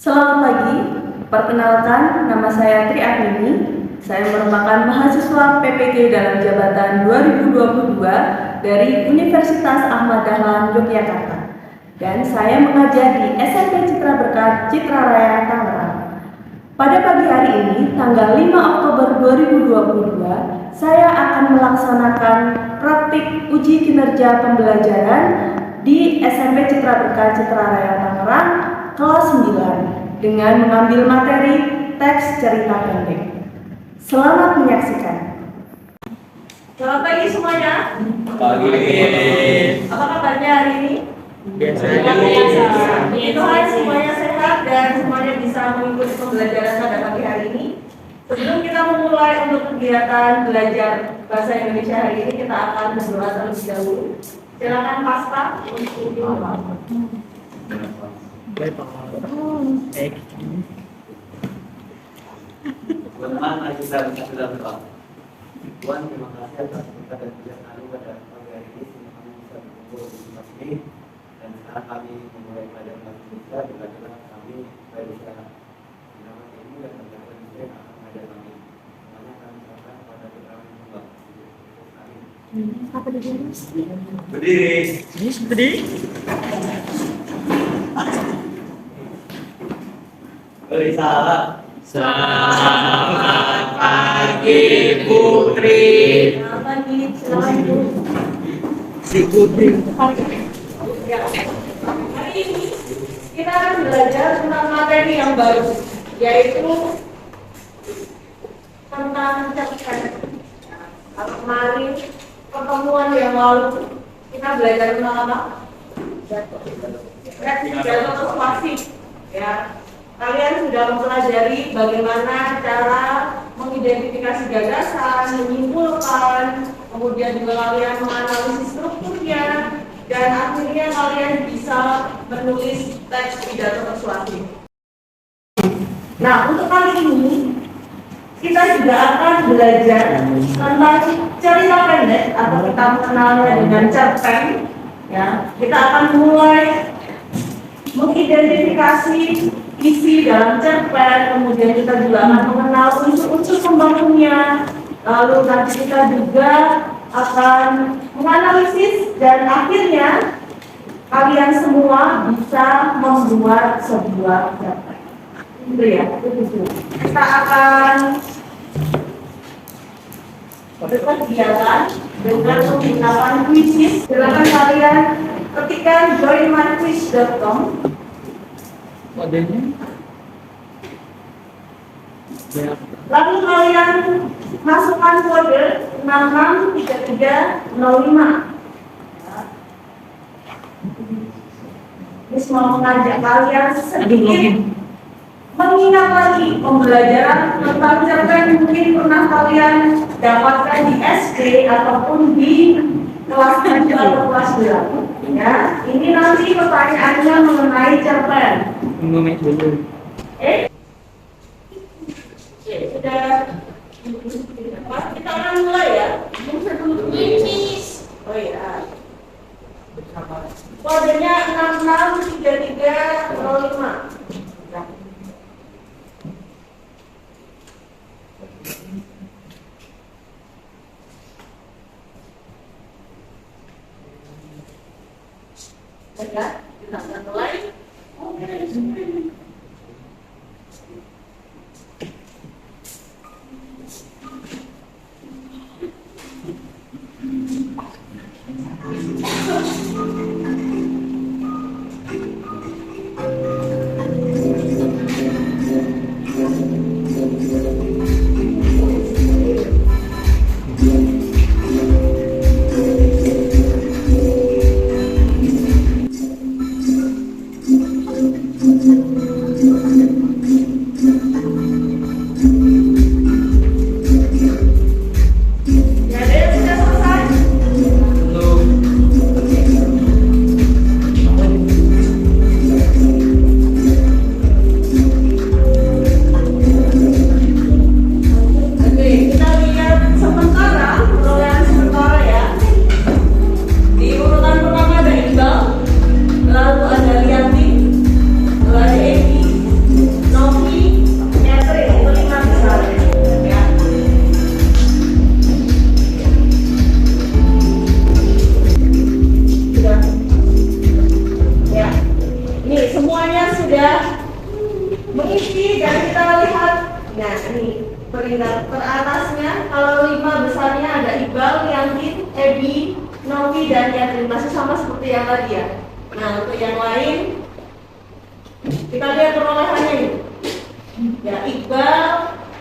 Selamat pagi, perkenalkan nama saya Tri Agni. Saya merupakan mahasiswa PPG dalam jabatan 2022 dari Universitas Ahmad Dahlan Yogyakarta. Dan saya mengajar di SMP Citra Berkat Citra Raya Tangerang. Pada pagi hari ini, tanggal 5 Oktober 2022, saya akan melaksanakan praktik uji kinerja pembelajaran di SMP Citra Berkat Citra Raya Tangerang kelas 9 dengan mengambil materi teks cerita pendek. Selamat menyaksikan. Selamat pagi semuanya. Pagi. Apa kabarnya hari ini? Biasa. Puji Tuhan semuanya sehat dan semuanya bisa mengikuti pembelajaran pada pagi hari ini. Sebelum kita memulai untuk kegiatan belajar bahasa Indonesia hari ini, kita akan berdoa terlebih dahulu. Silakan Pastor untuk doa. Teman-teman, mari kita sudah berdoa. Tuhan, terima kasih atas berkat dan kebijaksanaan pada pagi hari ini sehingga kami bisa berkumpul di tempat ini. Dan sekarang kami memulai pelajaran bahasa Indonesia, bila kami supaya bisa mendapat ilmu dan mendapat ilmu yang akan mengajar kami. Semuanya kami serahkan pada keterangan Tuhan. Amin. Apa berdiri? Berdiri. Beri salam. Selamat pagi Putri. Selamat pagi, silakan Ibu. Si Putri. Ya. Hari ini kita akan belajar tentang materi yang baru, yaitu tentang cerpen. Kemarin pertemuan yang lalu kita belajar tentang apa? Pidato persuasif. Ya. Kalian sudah mempelajari bagaimana cara mengidentifikasi gagasan, menyimpulkan, kemudian juga kalian menganalisis strukturnya, dan akhirnya kalian bisa menulis teks pidato persuasif. Nah, untuk kali ini kita juga akan belajar tentang cerita pendek atau kita mengenalnya dengan cerpen. Ya, kita akan mulai mengidentifikasi isi dalam cerpen, kemudian kita juga akan mengenal unsur-unsur pembangunnya, lalu nanti kita juga akan menganalisis dan akhirnya kalian semua bisa membuat sebuah cerpen. Itu ya, itu. Kita akan berkegiatan dengan menggunakan quizzes. Silakan kalian ketikkan joinmyquiz.com. Lalu kalian masukkan kode 663305. Terus mau mengajak kalian sedikit mengingat lagi pembelajaran tentang cerpen mungkin pernah kalian dapatkan di SD ataupun di kelas 7 atau kelas 8. Ya, ini nanti pertanyaannya mengenai cerpen. Sudah. Kita akan mulai ya. Oh iya. Kodenya 663305. Ya, kita akan mulai. peringkat teratasnya, kalau 5 besarnya ada Iqbal, Yantin, Ebi, Novi, dan Yatrin. Masih sama seperti yang tadi ya. Nah, untuk yang lain kita lihat perolehannya ini. Ya, Iqbal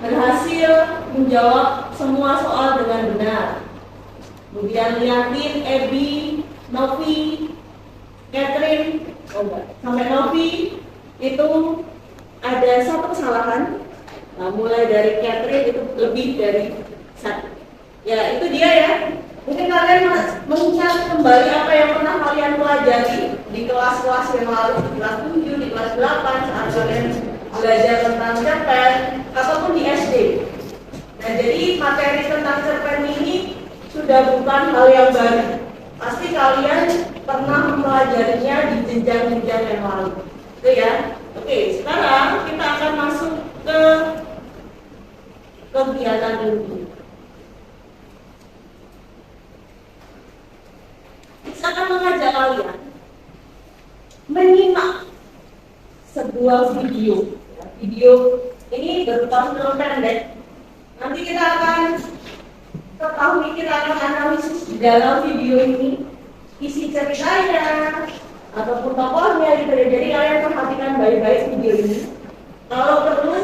berhasil menjawab semua soal dengan benar. Kemudian Yantin, Ebi, Novi, Catherine, sampai Novi itu ada 1 kesalahan. Nah, mulai dari Catherine itu lebih dari 1. Ya, itu dia ya. Mungkin kalian mengingat kembali apa yang pernah kalian pelajari di kelas-kelas yang lalu, di kelas 7, di kelas 8, saat kalian belajar tentang cerpen, ataupun di SD. Nah, jadi materi tentang cerpen ini sudah bukan hal yang baru. Pasti kalian pernah mempelajarinya di jenjang-jenjang yang lalu. Itu ya. Oke, sekarang kita akan masuk ke kegiatan inti. Saya akan mengajak kalian menyimak sebuah video. Video ini berupa film pendek. Nanti kita akan ketahui, kita akan analisis di dalam video ini isi ceritanya ataupun tokohnya gitu. Jadi kalian perhatikan baik-baik video ini. Kalau perlu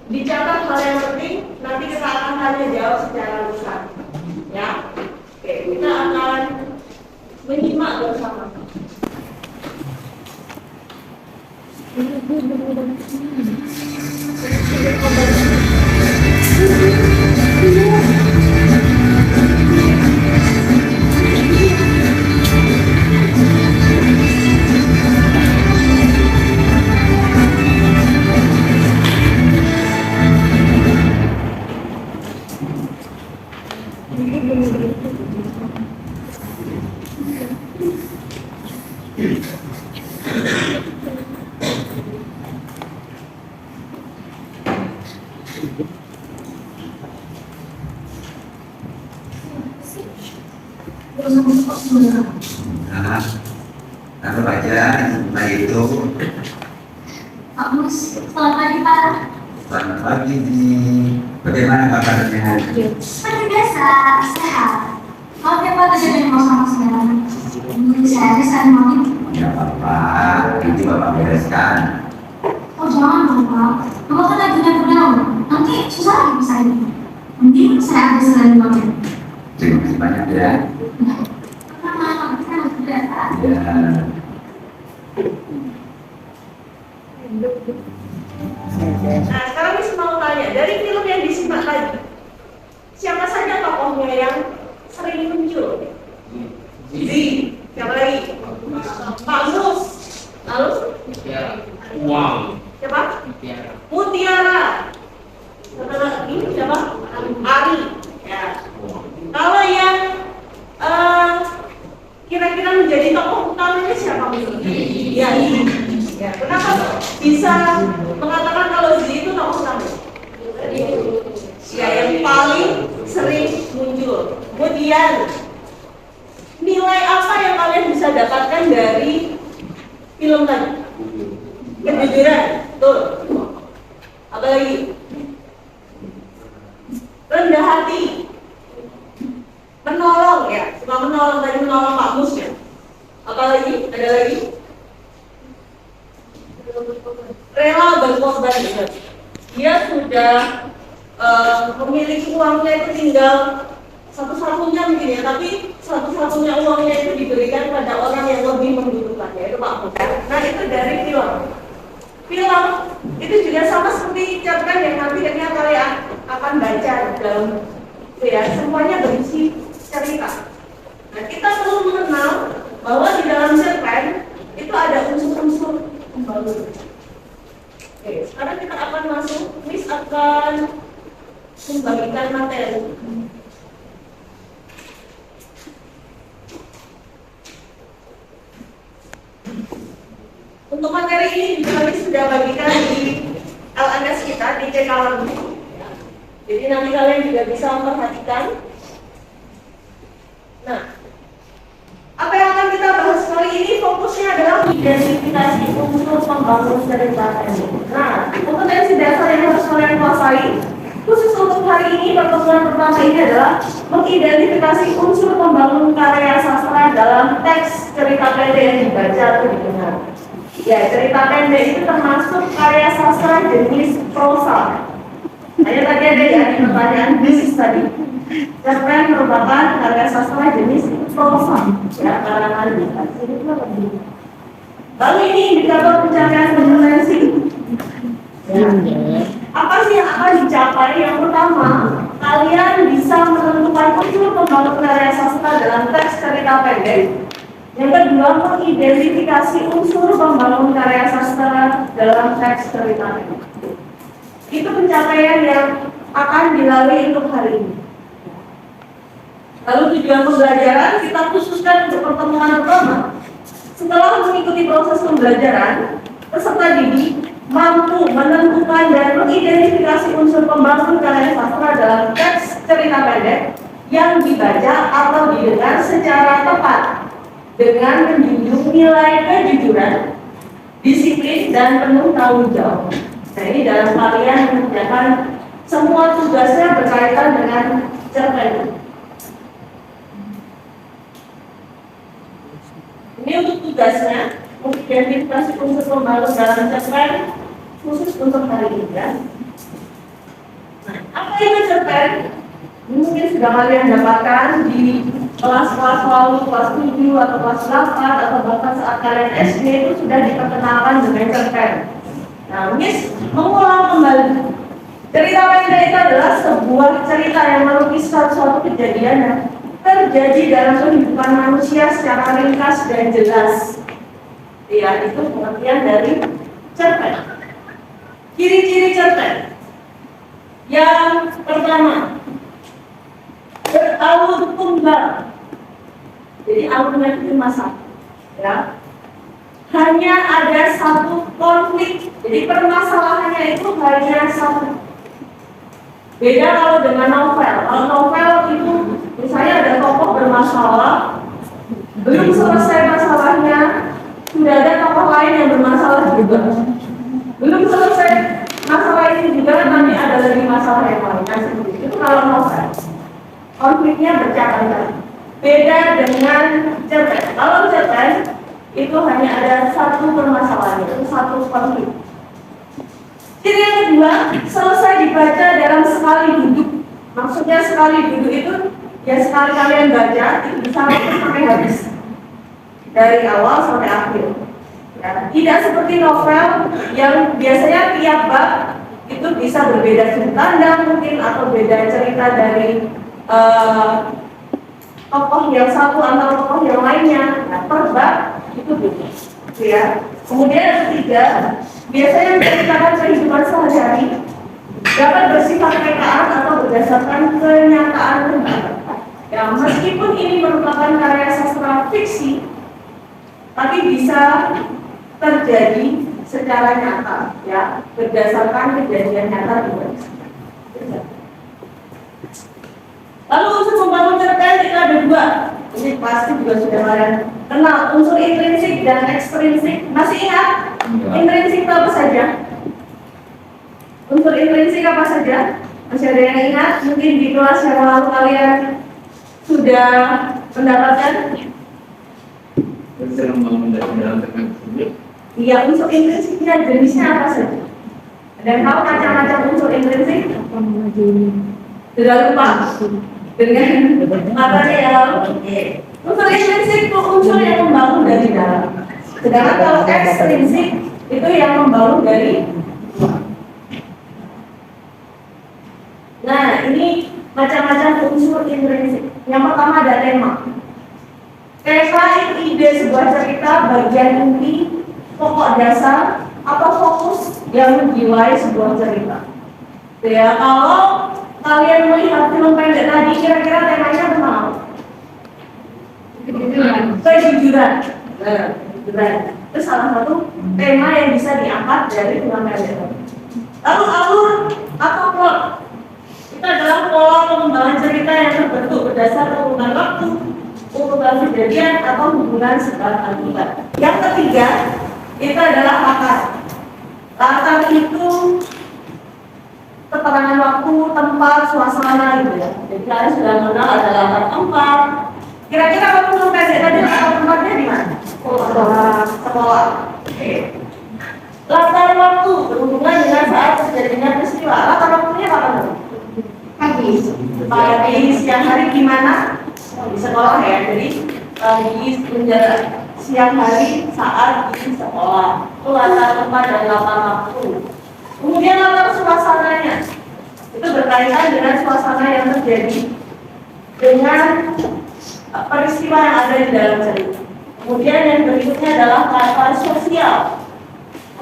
dicatat hal yang penting, nanti kita akan tanya jawab secara lisan. Ya, oke, kita akan menyimak bersama. Nah, lalu baca setelah itu. Pak Mus, selamat pagi Pak. Selamat pagi nih. Bagaimana kabarnya? Seperti biasa, sehat. Maaf ya Pak, tadi ada yang mau sama sekarang. Ini saya ada sekali mau ini. Ya apa-apa, nanti bapak bereskan. Oh jangan dong Pak, Bapak kan lagi naik daun. Nanti susah lagi bisa ini. Mending saya ada sekali mau ini. Terima kasih banyak ya. Karena kita harus biasa. Ya. Nah, sekarang ini mau tanya, dari film yang disimak tadi, siapa saja tokohnya yang sering muncul? Zizi, siapa lagi? Pak Mus, lalu? Wow. Siapa? Mutiara. Siapa lagi? Siapa? Ari. Ya. Kalau yang kira-kira menjadi tokoh utamanya siapa? Ya, ya. Kenapa bisa mengatakan kalau Zizi itu tokoh utama? Ya, yang paling sering muncul. Kemudian nilai apa yang kalian bisa dapatkan dari film tadi? Kejujuran, betul. Apa lagi? Rendah hati, menolong ya, suka menolong, tadi menolong Pak Mus ya. Apa lagi? Ada lagi? Rela berkorban ya. Dia sudah memiliki uangnya itu tinggal satu-satunya mungkin ya, tapi satu-satunya uangnya itu diberikan pada orang yang lebih membutuhkan, yaitu Pak Mus. Nah, itu dari film. Film itu juga sama seperti cerpen yang nanti kalian akan baca dalam itu ya, semuanya berisi cerita. Nah, kita perlu mengenal bahwa di dalam cerpen itu ada unsur-unsur pembangun. Oke, sekarang kita akan masuk. Miss akan membagikan materi. Untuk materi ini juga kami sudah bagikan di LMS kita di CKLM. Jadi nanti kalian juga bisa memperhatikan. Nah, apa yang akan kita bahas kali ini fokusnya adalah identifikasi unsur pembangun cerita ini. Nah, kompetensi dasar yang harus kalian kuasai Khusus untuk hari ini, pertemuan pertama ini adalah mengidentifikasi unsur pembangun karya sastra dalam teks cerita pendek yang dibaca atau didengar. Ya, cerita pendek itu termasuk karya sastra jenis prosa. Hanya tadi ada ya pertanyaan bisnis tadi. Cerpen merupakan karya sastra jenis prosa. Ya, karangan ini lebih. Lalu ini indikator pencapaian kompetensi. Ya. Apa sih yang akan dicapai? Yang pertama, kalian bisa menentukan unsur pembangun karya sastra dalam teks cerita pendek. Yang kedua, mengidentifikasi unsur pembangun karya sastra dalam teks cerita pendek. Itu pencapaian yang akan dilalui untuk hari ini. Lalu tujuan pembelajaran kita khususkan untuk pertemuan pertama. Setelah mengikuti proses pembelajaran, peserta didik mampu menentukan dan mengidentifikasi unsur pembangun karya sastra dalam teks cerita pendek yang dibaca atau didengar secara tepat dengan menjunjung nilai kejujuran, disiplin, dan penuh tanggung jawab. Nah, ini dalam kalian mengerjakan semua tugasnya berkaitan dengan cerpen. Ini untuk tugasnya, mengidentifikasi unsur pembangun dalam cerpen khusus untuk hari ini ya. Nah, apa itu cerpen? Mungkin sudah kalian dapatkan di kelas-kelas lalu, kelas 7 atau kelas 8 atau bahkan saat kalian SD itu sudah diperkenalkan dengan cerpen. Nah, Miss mengulang kembali. Cerita pendek itu adalah sebuah cerita yang melukiskan suatu kejadian yang terjadi dalam kehidupan manusia secara ringkas dan jelas. Ya, itu pengertian dari cerpen. Ciri-ciri cerpen. Yang pertama, beralur tunggal. Jadi alurnya itu cuma satu, ya. Hanya ada satu konflik. Jadi permasalahannya itu hanya satu. Beda kalau dengan novel. Kalau novel itu misalnya ada tokoh bermasalah, belum selesai masalahnya, sudah ada tokoh lain yang bermasalah juga. Belum selesai masalah ini juga, nanti ada lagi masalah yang lain. Nah, seperti itu kalau novel. Konfliknya bercakap-cakap. Beda dengan cerpen. Kalau cerpen itu hanya ada satu permasalahan, itu satu konflik. Ciri yang kedua, selesai dibaca dalam sekali duduk. Maksudnya sekali duduk itu ya sekali kalian baca itu bisa sampai habis, dari awal sampai akhir. Ya, tidak seperti novel yang biasanya tiap bab itu bisa berbeda sudut pandang mungkin atau beda cerita dari tokoh yang satu atau tokoh yang lainnya. Nah, per bab itu beda. Ya. Kemudian yang ketiga, biasanya menceritakan kehidupan sehari-hari, dapat bersifat rekaan atau berdasarkan kenyataan kehidupan. Ya, meskipun ini merupakan karya sastra fiksi, tapi bisa terjadi secara nyata, ya, berdasarkan kejadian nyata juga. Lalu unsur pembangun cerpen kita ada dua. Ini pasti juga sudah kalian kenal, unsur intrinsik dan ekstrinsik. Masih ingat? Intrinsik itu apa saja? Unsur intrinsik apa saja? Masih ada yang ingat? Mungkin di kelas yang lalu kalian sudah mendapatkan? Unsur membangun dalam cerpen tersebut. Iya, unsur intrinsiknya jenisnya apa saja? Dan tahu macam-macam unsur intrinsik? Sudah lupa? Dengan matanya ya. Unsur intrinsik itu unsur yang membangun dari dalam. Sedangkan kalau ekstrinsik itu yang membangun dari luar. Nah, ini macam-macam unsur intrinsik. Yang pertama ada tema. Tema itu ide sebuah cerita, bagian inti, pokok dasar, atau fokus yang menjiwai sebuah cerita. Ya, kalau kalian melihat film pendek tadi, kira-kira temanya tentang apa? Kejujuran. Kejujuran. Itu salah satu tema yang bisa diangkat dari film pendek. Lalu alur atau plot. Itu adalah pola pengembangan cerita yang terbentuk berdasar urutan waktu, urutan kejadian, atau hubungan sebab akibat. Yang ketiga, itu adalah latar. Latar itu keterangan waktu, tempat, suasana gitu ya. Jadi kalian sudah mengenal ada latar tempat. Kira-kira waktu pendek tadi latar tempatnya di mana? Sekolah. Oke. Latar waktu berhubungan dengan saat terjadinya peristiwa. Latar waktunya kapan? Pagi. Pagi, siang hari gimana? Di sekolah ya. Jadi pagi menjelang siang hari saat di sekolah. Itu latar tempat dan latar waktu. Kemudian latar suasananya itu berkaitan dengan suasana yang terjadi dengan peristiwa yang ada di dalam cerita. Kemudian yang berikutnya adalah latar sosial,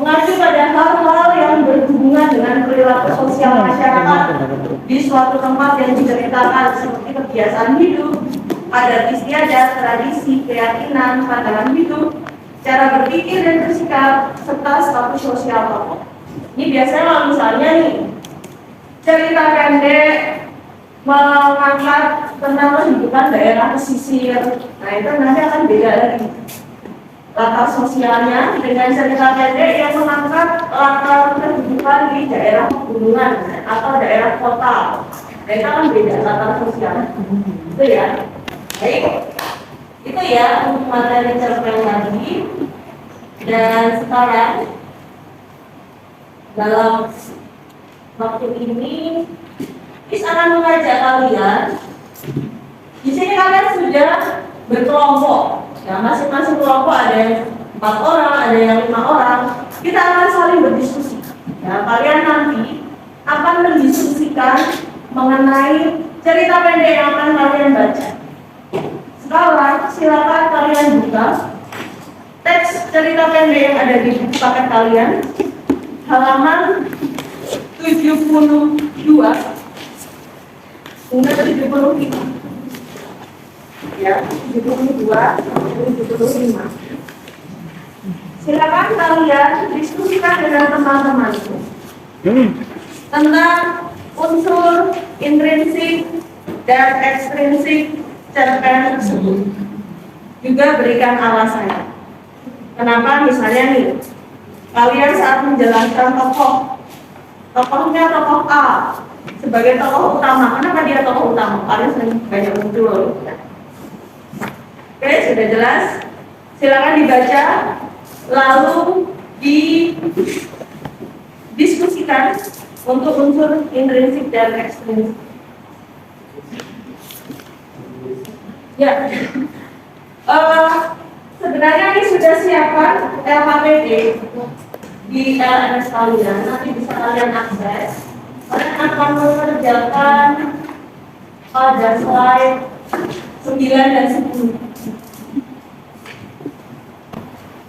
mengacu pada hal-hal yang berhubungan dengan perilaku sosial masyarakat di suatu tempat yang diceritakan seperti kebiasaan hidup, adat istiadat, tradisi, keyakinan, pandangan hidup, cara berpikir dan bersikap, serta status sosial tokoh. Ini biasanya kalau misalnya nih cerita pendek mengangkat tentang kehidupan daerah pesisir, nah itu nanti akan beda lagi latar sosialnya dengan cerita pendek yang mengangkat latar kehidupan di daerah pegunungan atau daerah kota. Nah itu akan beda latar sosial. Itu ya. Baik. Itu ya untuk materi cerpen tadi. Dan sekarang dalam waktu ini Is akan mengajak kalian. Di sini kalian sudah berkelompok. Ya, masing-masing kelompok ada yang 4 orang, ada yang 5 orang. Kita akan saling berdiskusi. Ya, kalian nanti akan mendiskusikan mengenai cerita pendek yang akan kalian baca. Sekarang silakan kalian buka teks cerita pendek yang ada di buku paket kalian, halaman 72 hingga 75. Ya, 72 sampai 75. Silakan kalian diskusikan dengan teman-teman tentang unsur intrinsik dan ekstrinsik cerpen tersebut. Juga berikan alasannya. Kenapa misalnya nih, kalian saat menjelaskan tokohnya tokoh A sebagai tokoh utama. Kenapa dia tokoh utama? Kalian sering banyak muncul loh. Oke, sudah jelas. Silakan dibaca, lalu didiskusikan untuk unsur intrinsik dan ekstrinsik. Ya, sebenarnya ini sudah siapkan LHPD di LMS kalian. Nanti bisa kalian akses. Kalian akan mengerjakan pada slide 9 dan 10.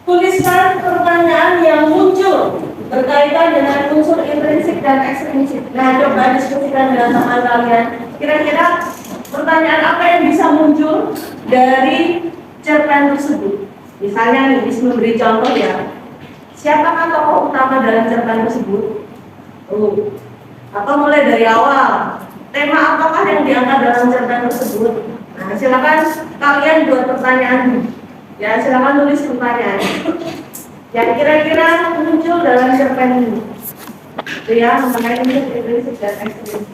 Tuliskan pertanyaan yang muncul berkaitan dengan unsur intrinsik dan ekstrinsik. Nah, coba diskusikan dengan teman kalian. Kira-kira pertanyaan apa yang bisa muncul dari cerpen tersebut? Misalnya nih, bisa memberi contoh ya. Siapakah tokoh utama dalam cerpen tersebut? Atau mulai dari awal. Tema apakah yang diangkat dalam cerpen tersebut? Nah, silakan kalian buat pertanyaan. Ya, silakan tulis pertanyaan yang kira-kira muncul dalam cerpen ini. Itu ya, mengenai unsur intrinsik dan ekstrinsik.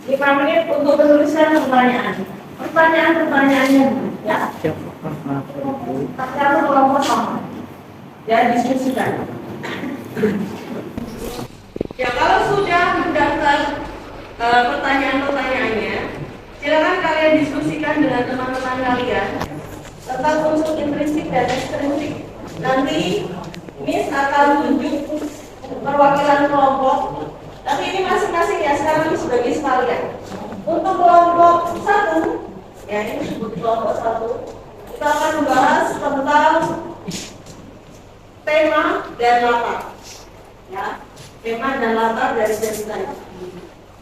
Lima menit untuk penulisan pertanyaan. Pertanyaan-pertanyaannya ya. Tapi kelompok sama. Ya, diskusikan. Ya, kalau sudah mendaftar pertanyaan-pertanyaannya, silakan kalian diskusikan dengan teman-teman kalian tentang unsur intrinsik dan ekstrinsik. Nanti Miss akan tunjuk perwakilan kelompok. Tapi ini masing-masing ya, sekarang Miss bagi sekalian. Untuk kelompok 1, ya ini disebut kelompok 1, kita akan membahas tentang tema dan latar. Ya, tema dan latar dari cerita ini.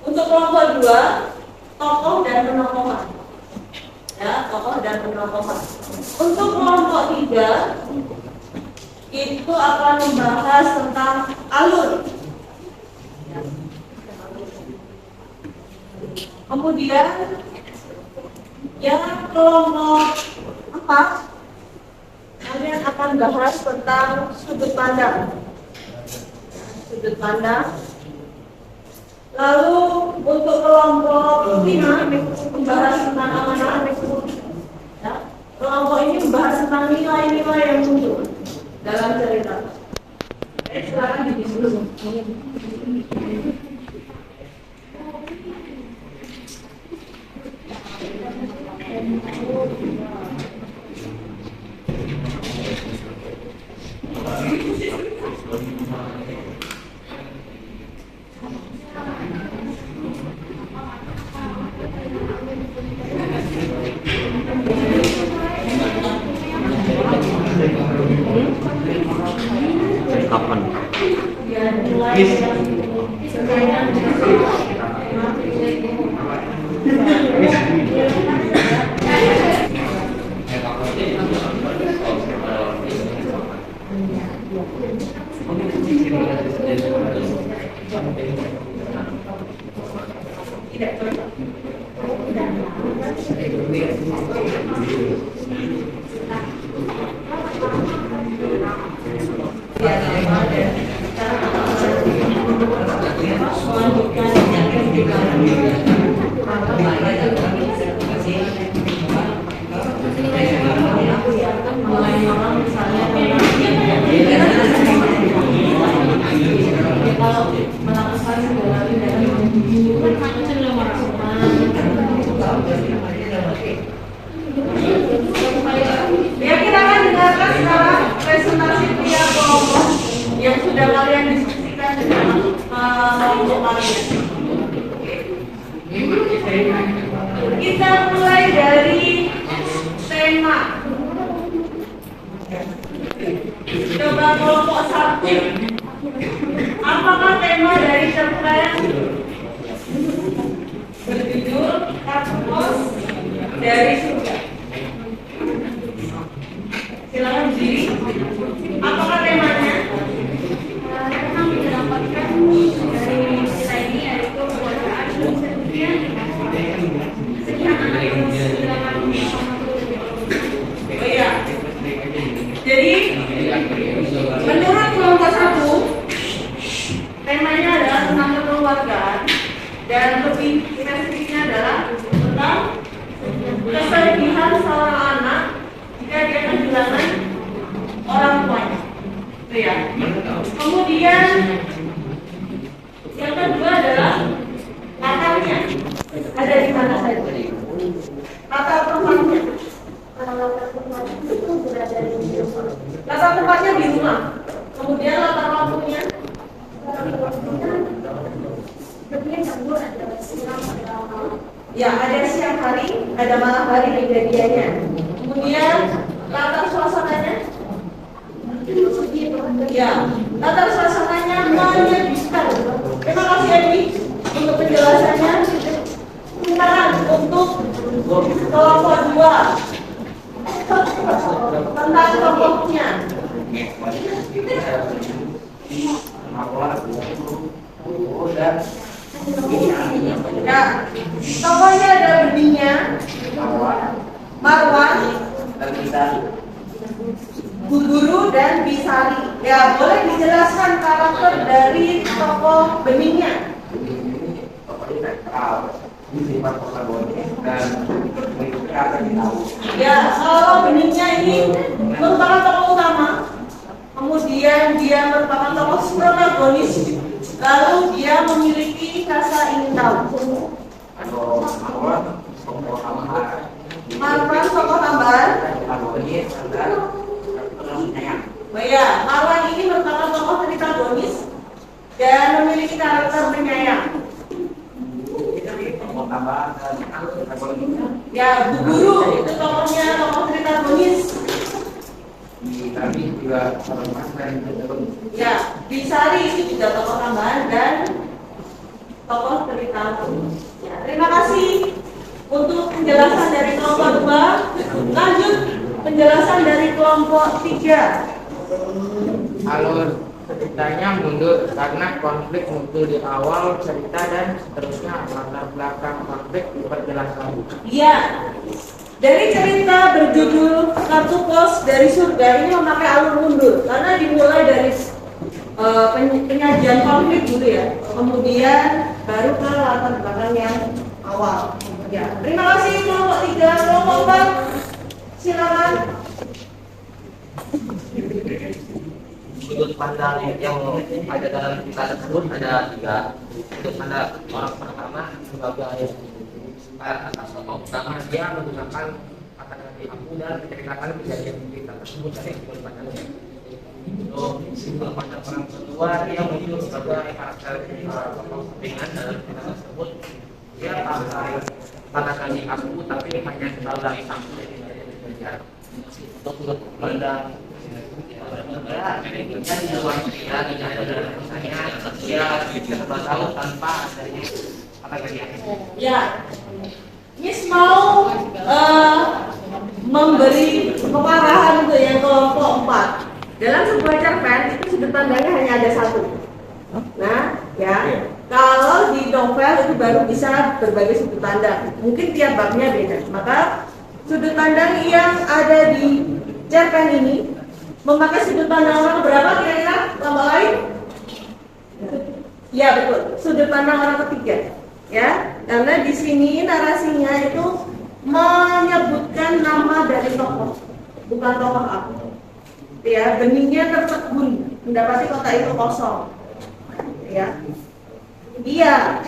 Untuk kelompok 2, tokoh dan penokohan. Ya, tokoh dan penokohan. Untuk kelompok 3, itu akan membahas tentang alur. Kemudian yang kelompok 4, kalian akan bahas tentang sudut pandang. Sudut pandang. Lalu untuk kelompok 5 membahas tentang amanah. Ya. Kelompok ini membahas tentang nilai-nilai yang muncul dalam cerita. Silakan didiskusi. Kapan? Ya, kita akan dengarkan sekarang presentasi tiap kelompok yang sudah kalian diskusikan dengan kelompok kalian. Kita mulai dari tema. Coba kelompok 1. Apakah tema dari cerpen berjudul Katmos dari Surga? Silakan berdiri. Apakah temanya? Memang mendapatkan dari cerita ini yaitu kekuasaan dunia sekian anak yang sedangkan Oh iya. Jadi menurut kelompok 1 temanya adalah tentang kekeluargaan dan lebih spesifiknya adalah tentang kesedihan seorang anak jika dia kehilangan orang tuanya. Itu ya. Kemudian yang kedua adalah latarnya. Ada di mana saja? Latar tempatnya. Latar tempatnya di rumah. Kemudian latar waktunya. Ya, ada siang hari, ada malam hari kejadiannya. Kemudian latar suasananya. Ya, latar suasananya menyedihkan. Terima kasih Edi untuk penjelasannya. Sekarang untuk kelompok 2 tentang tokohnya. Ya, tokohnya ada Beninya, Marwan, Bu Guru dan Bisari. Ya, boleh dijelaskan karakter dari tokoh Beningnya? Ya, kalau Beningnya ini merupakan tokoh utama, kemudian dia merupakan tokoh protagonis, lalu dia memiliki rasa ingin tahu. Marwan tokoh tambahan. Ya, Marwan ini merupakan tokoh protagonis dan memiliki karakter penyayang. Ya, Bu Guru itu tokohnya tokoh protagonis. Ya, Bisari itu juga tokoh tambahan dan tokoh protagonis. Ya, terima kasih untuk penjelasan dari kelompok 2. Lanjut penjelasan dari kelompok 3. Alur ceritanya mundur karena konflik muncul di awal cerita dan seterusnya latar belakang konflik diperjelas lagi. Iya. Dari cerita berjudul Kartu Pos dari Surga ini memakai alur mundur karena dimulai dari penyajian konflik dulu ya, kemudian baru ke latar belakang yang awal. Ya, terima kasih kelompok 3, kelompok 4, silakan. Sudut pandang yang ada dalam cerita tersebut ada 3. Sudut pandang orang pertama sebagai atas tokoh utama, dia menggunakan kata-kata aku dan menceritakan kejadian cerita tersebut dari sudut pandangnya. Sudut pandang orang kedua, dia muncul sebagai karakter tokoh sampingan dalam cerita tersebut. Dia pakai kata-kata aku tapi hanya sebagai aku dari belajar. Untuk sudut pandang dia di luar cerita tidak ada dalam rasanya, dia serba tahu tanpa adanya kata-kata. Ya, Miss mau memberi pengarahan untuk yang kelompok 4. Dalam sebuah cerpen itu sudut pandangnya hanya ada 1. Nah, ya, kalau di novel itu baru bisa berbagai sudut pandang. Mungkin tiap babnya beda. Maka sudut pandang yang ada di cerpen ini memakai sudut pandang orang berapa kira-kira? Tambah lain? Ya betul, sudut pandang orang ketiga. Ya, karena di sini narasinya itu menyebutkan nama dari tokoh, bukan tokoh aku. Ya, benihnya tertegun, mendapati kota itu kosong. Ya, iya.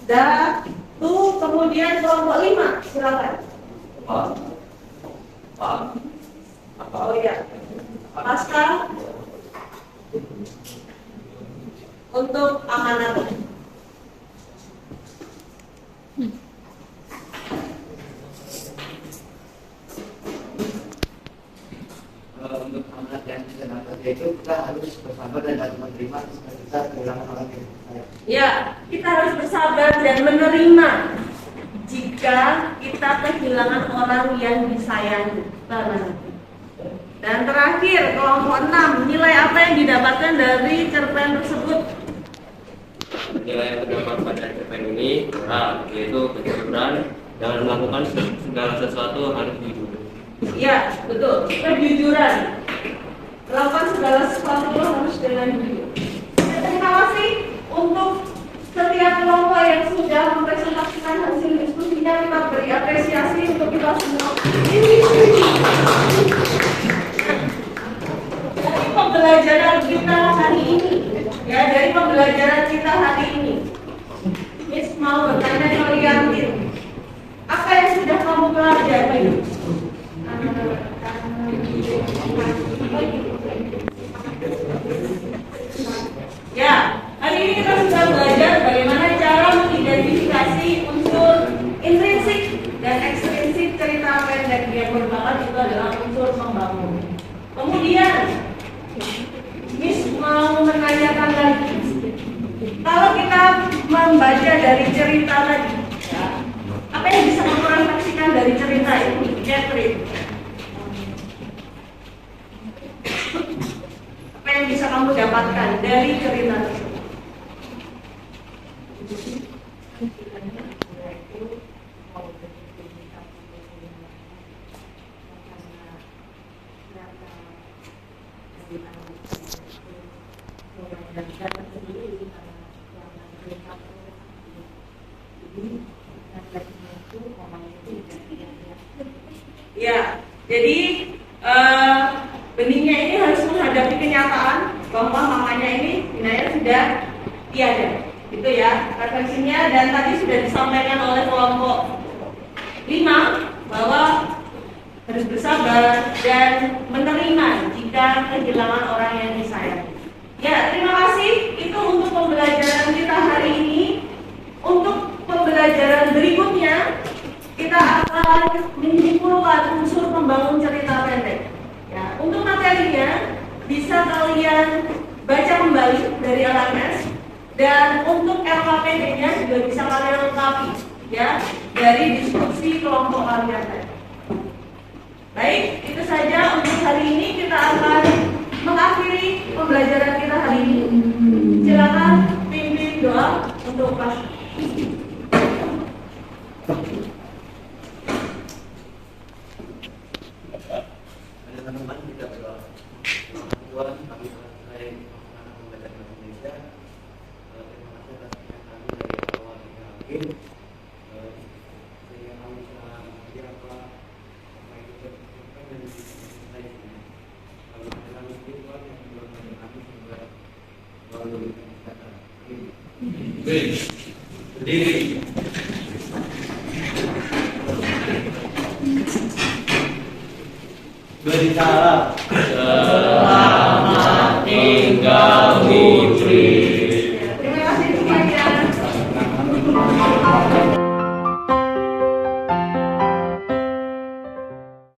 Dan tuh kemudian kelompok 5, silakan. Oh iya, Pascal untuk amanat. Untuk amanat yang disenangkan itu kita harus bersabar dan harus menerima supaya kita kehilangan orang yang sayang. Ya, kita harus bersabar dan menerima jika kita kehilangan orang yang disayangi. Dan terakhir, kelompok 6, nilai apa yang didapatkan dari cerpen tersebut? Nilai yang terdapat pada cerpen ini yaitu kejujuran, jangan melakukan segala sesuatu harus jujur. Ya, betul, kejujuran. Melakukan segala sesuatu harus dengan jujur. Terima kasih untuk setiap kelompok yang sudah mempresentasikan hasil diskusinya. Kita beri apresiasi untuk kita semua. Dari pembelajaran kita hari ini, ya, dari pembelajaran kita hari ini, Miss mau bertanya ke Liantin, apa yang sudah kamu pelajari? Ya, hari ini kita sudah belajar bagaimana cara mengidentifikasi unsur intrinsik dan ekstrinsik cerita pendek yang merupakan itu adalah unsur membangun. Kemudian, Miss mau menanyakan lagi, kalau kita membaca dari cerita tadi, ya, apa yang bisa kamu refleksikan dari cerita itu, Catherine? Apa yang bisa kamu dapatkan dari cerita tersebut? Ya, jadi benihnya ini harus menghadapi kenyataan bahwa mamanya ini Inaya sudah tiada, gitu ya refleksinya. Dan tadi sudah disampaikan oleh kelompok 5 bahwa harus bersabar dan menerima jika kehilangan orang yang disayang. Ya, terima kasih. Itu untuk pembelajaran kita hari ini. Untuk pembelajaran berikutnya kita akan menyimpulkan unsur pembangun cerita pendek. Ya, untuk materinya bisa kalian baca kembali dari LMS, dan untuk LKPD-nya juga bisa kalian lengkapi ya dari diskusi kelompok kalian tadi. Baik, itu saja untuk hari ini. Kita akan mengakhiri pembelajaran kita hari ini. Silakan pimpin doa untuk kelas. Ada teman-teman kita berdoa. Tuhan, kami selesai melaksanakan pembelajaran bahasa Indonesia. Terima kasih atas perhatian kami dari awal hingga akhir. Sehingga kami bisa mengerti apa itu tersampaikan dan selesai di sini. Kalau ada kami sendiri Tuhan yang belum ada kami sehingga selalu kita. Berdiri. Berbicara.